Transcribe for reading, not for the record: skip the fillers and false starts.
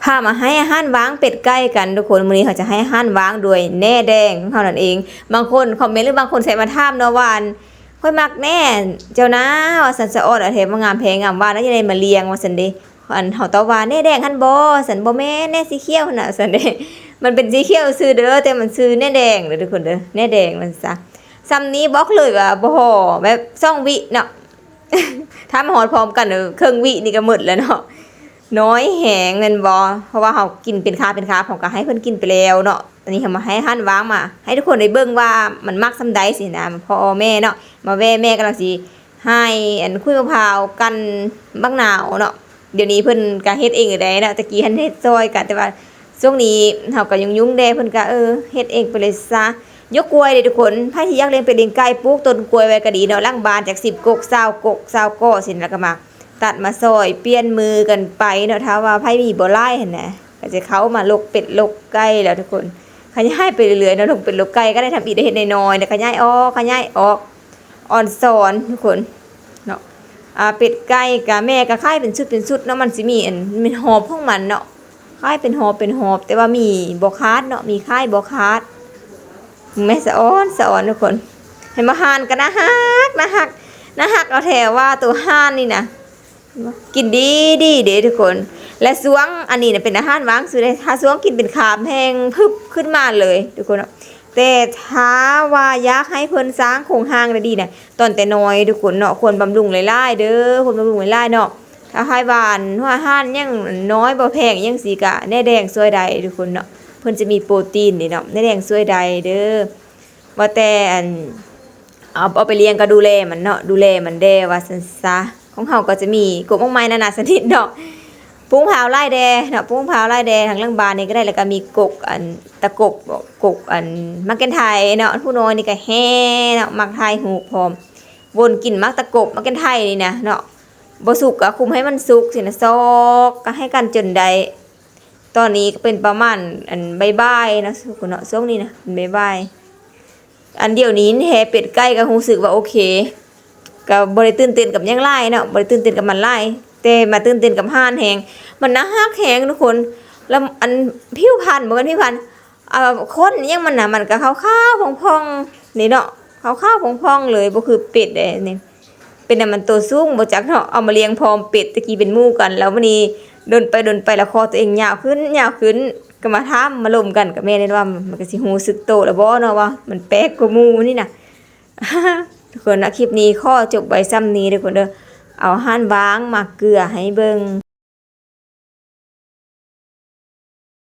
พามาให้อาหารว้างเป็ดไก่กันทุกคนมื้อนี้เขาจะให้อาหารว้างด้วยแหน่แดงของเขานั่นเองบางคนคอมเมนต์หรือบางคนใส่มาถามเนาะว่าค่อยมักแน่เจ้านะว่าสันสะออดอะเทมางามแพงงามว่าแล้วจะได้มาเลี้ยงว่าซั่นเด้อันเฮาตอบว่าแหน่แดงหั่นบ่ซั่นบ่แม่นแหน่สีเขียวน่ะซั่นเด้มันเป็นสีเขียวซื่อเด้อแต่มันชื่อแหน่แดงเด้อทุกคนเด้อแหน่แดงมันซะซ้ำนี้บอกเลยว่าบ่ฮอแบบ2 วิเนาะ ถ้ามาฮอดพร้อมกันครึ่งวินี่ก็หมดแล้วเนาะน้อยแหงเงินบ่เพราะว่าเฮากินเป็นคาผมก็ให้เพิ่นกินไปแล้วเนาะอันนี้เฮามาให้หั่นวางมาให้ทุกคนได้เบิ่งว่ามันมักซำใดสินะพ่อแม่เนาะมาแว่แม่กำลังสิให้อันคุยมะพร้าวกันบักหนาวเนาะเดี๋ยวนี้เพิ่นก็เฮ็ดเองอยู่ได้เนาะตะกี้หันเฮ็ดซอยกันแต่ว่าช่วงนี้เฮาก็ยุ่งๆแดเพิ่นก็เฮ็ดเองไปเลยซะยกกล้วยเด้ทุกคนไผที่อยากเลี้ยงเป็ดเลี้ยงไก่ปลูกต้นกล้วยไว้ก็ดีเนาะหลังบ้านจาก10กก20กก20ก้อสิแล้วก็มาตัดมาซอยเปลี่ยนมือกันไปเนาะถ้าว่าไผมีบ่หลายหั่นน่ะก็จะเข้ามาลกเป็ดลกไก่แล้วทุกคนขยายไปเรื่อยๆเนาะลกเป็ดลกไก่ก็ได้ทำอีกได้เฮ็ดน้อยๆแล้วขยายออกอ่อนสอนทุกคนเนาะเป็ดไก่ก็แม่ก็ขายเป็นชุดเนาะมันสิมีอันมันหอบของมันเนาะขายเป็นหอบแต่ว่ามีบ่คาดเนาะมีขายบ่คาดแม่สะอ้อนทุกคนเห็นบ่ห่านก็น่าฮักเอาแท้ว่าตัวห่านนี่นะกินดีเด้ทุกคนและสวงอันนี้เนี่ยเป็นอาหารวางซื้อได้ถ้าสวงกินเป็นขามแห้งพึบขึ้นมาเลยทุกคนแต่ถ้าว่าอยากให้เพิ่นสร้างโครงห่างได้ดีเนี่ยตอนแต่น้อยทุกคนเนาะควรบำรุงหลายๆเด้อควรบำรุงหลายๆเนาะถ้าให้หวานว่าอาหารยังน้อยบ่แพงยังสิกะแหน่แดงซวยใดทุกคนเนาะเพิ่นจะมีโปรตีนนี่เนาะแหน่แดงซวยใดเด้อว่าแต่อันเอาไปเลี้ยงก็ดูแลมันเนาะดูแลมันแด้ว่าซั่นซะของเฮาก็จะมีกบมะไม้นานาชนิดเนาะปุ้งเผาไล่แดเนาะปุ้งเผาไล่แดทางเรื่องบานนี่ก็ได้แล้วก็มีกกอันตะกกอันมักเก็นไทยเนาะผู้น้อยนี่ก็แฮ่เนาะมักไทยหูพร้อมวนกินมักตะกบมักเก็นไทยนี่นะเนาะบ่สุกก็คุมให้มันสุกสินะซอกก็ให้กันจนได้ตอนนี้ก็เป็นประมาณอันบ่ายๆนะสุกเนาะช่วงนี้นะบ่ายๆอันเดียวนี้แฮเป็ดไก่ก็รู้สึกว่าโอเคก็บ่ได้ตื่นเต้นกับหยังหลายเนาะบ่ได้ตื่นเต้นกับมันหลายแต่มาตื่นเต้นกับห่านแหงมันน่าฮักแหงทุกคนแล้วอันผิวพรรณบ่แม่นผิวพรรณคนยังมันน่ะมันก็ขาวๆพองๆนี่เนาะขาวๆพองๆเลยบ่คือเป็ดเด้นี่เป็นน่ะมันตัวสูงบ่จักเนาะเอามาเลี้ยงพร้อมเป็ดตะกี้เป็นหมู่กันแล้ววันนี้เดินไปแล้วคอตัวเองยาวขึ้นก็มาถามมาล้มกันกับแม่ได้ว่ามันก็สิรู้สึกโตแล้วบ่เนาะว่ามันแปลกกว่าหมู่นี่น่ะ ทุกคนนะคลิปนี้ข้อจบไว้ซ้ำนี้ทุกคนเด้อเอาห่านวางมาเกลือให้เบิ่ง